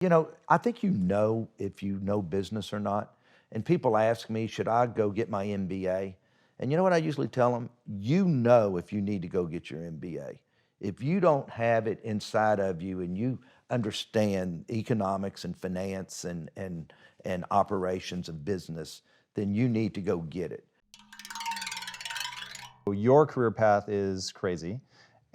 I think if you know business or not. And people ask me, should I go get my MBA? And you know what I usually tell them? You know if you need to go get your MBA. If you don't have it inside of you and you understand economics and finance and operations of business, then you need to go get it. Your career path is crazy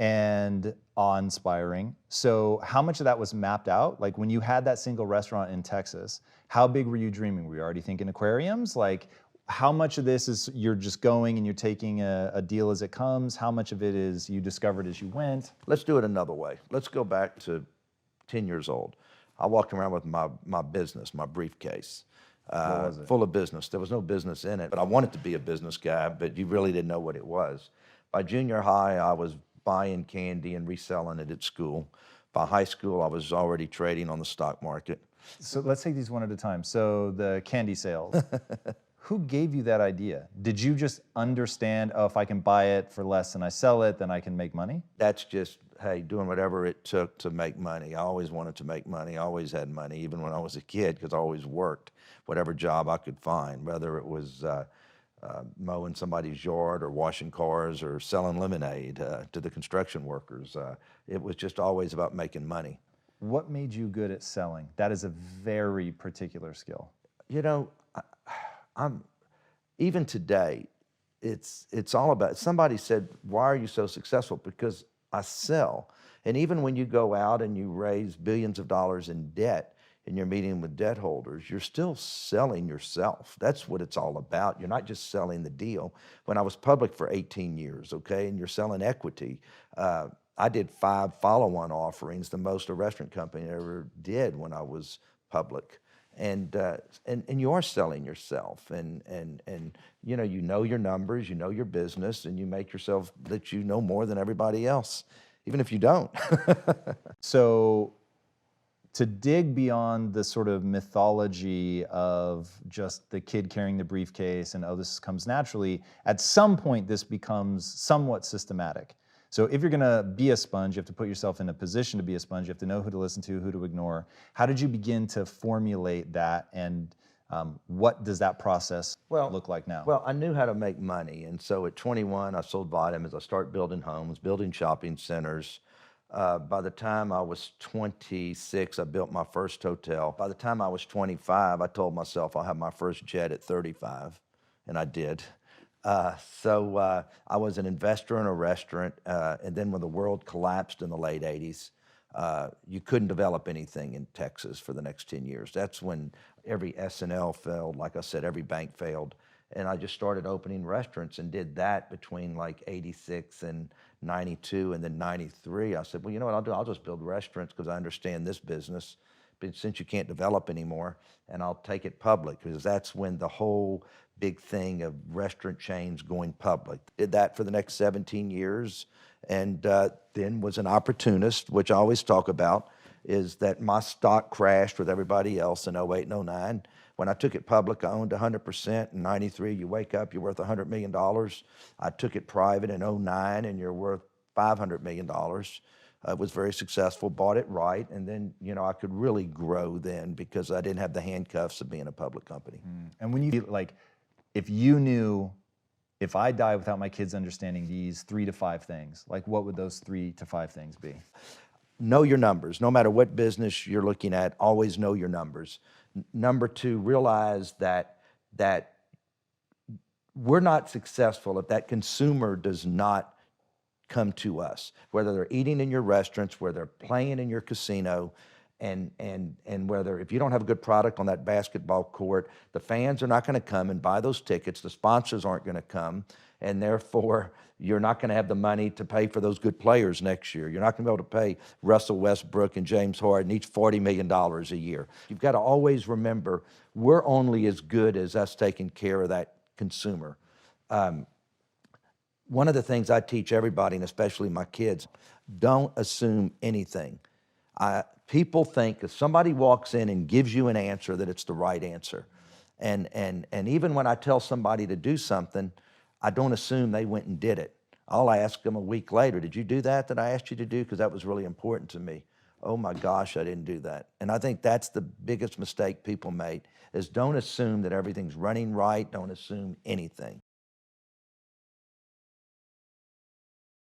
and awe-inspiring. So how much of that was mapped out? Like when you had that single restaurant in Texas, how big were you dreaming? Were you already thinking aquariums? Like how much of this is you're just going and you're taking a deal as it comes? How much of it is you discovered as you went? Let's do it another way. Let's go back to 10 years old. I walked around with my business, my briefcase. What was it? Full of business. There was no business in it, but I wanted to be a business guy, but you really didn't know what it was. By junior high, I was buying candy and reselling it at school. By high school, I was already trading on the stock market. So let's take these one at a time. So the candy sales. Who gave you that idea? Did you just understand, oh, if I can buy it for less than I sell it, then I can make money? That's just, hey, doing whatever it took to make money. I always wanted to make money. I always had money, even when I was a kid, because I always worked whatever job I could find, whether it was mowing somebody's yard or washing cars or selling lemonade to the construction workers. It was just always about making money. What made you good at selling? That is a very particular skill. Even today, it's all about, somebody said, why are you so successful? Because I sell. And even when you go out and you raise billions of dollars in debt and you're meeting with debt holders, you're still selling yourself. That's what it's all about. You're not just selling the deal. When I was public for 18 years, okay, and you're selling equity, I did 5 follow-on offerings, the most a restaurant company ever did when I was public. And you are selling yourself, and you know your numbers, you know your business, and you make yourself that you know more than everybody else, even if you don't. So to dig beyond the sort of mythology of just the kid carrying the briefcase and, oh, this comes naturally, at some point this becomes somewhat systematic. So if you're gonna be a sponge, you have to put yourself in a position to be a sponge. You have to know who to listen to, who to ignore. How did you begin to formulate that, and what does that process look like now? Well, I knew how to make money, and so at 21, I sold vitamins. I started building homes, building shopping centers. By the time I was 26, I built my first hotel. By the time I was 25, I told myself I'll have my first jet at 35, and I did. So I was an investor in a restaurant, and then when the world collapsed in the late 80s, you couldn't develop anything in Texas for the next 10 years. That's when every S&L failed. Like I said, every bank failed. And I just started opening restaurants and did that between like 86 and 92, and then 93. I said, well, you know what I'll do? I'll just build restaurants because I understand this business. But since you can't develop anymore, and I'll take it public, because that's when the whole big thing of restaurant chains going public. Did that for the next 17 years, and then was an opportunist, which I always talk about, is that my stock crashed with everybody else in 08 and 09. When I took it public, I owned 100%. In 93, you wake up, you're worth $100 million. I took it private in 09, and you're worth $500 million. It was very successful, bought it right, and then, I could really grow then because I didn't have the handcuffs of being a public company. And when you, like, if you knew, if I die without my kids understanding these 3 to 5 things, like what would those 3 to 5 things be? Know your numbers. No matter what business you're looking at, always know your numbers. Number 2, realize that we're not successful if that consumer does not come to us, whether they're eating in your restaurants, whether they're playing in your casino, and whether, if you don't have a good product on that basketball court, the fans are not going to come and buy those tickets, the sponsors aren't going to come, and therefore you're not going to have the money to pay for those good players next year. You're not going to be able to pay Russell Westbrook and James Harden each $40 million a year. You've got to always remember, we're only as good as us taking care of that consumer. One of the things I teach everybody, and especially my kids, don't assume anything. People think if somebody walks in and gives you an answer that it's the right answer. And even when I tell somebody to do something, I don't assume they went and did it. I'll ask them a week later, did you do that I asked you to do? Because that was really important to me. oh my gosh, I didn't do that. And I think that's the biggest mistake people made, is don't assume that everything's running right, don't assume anything.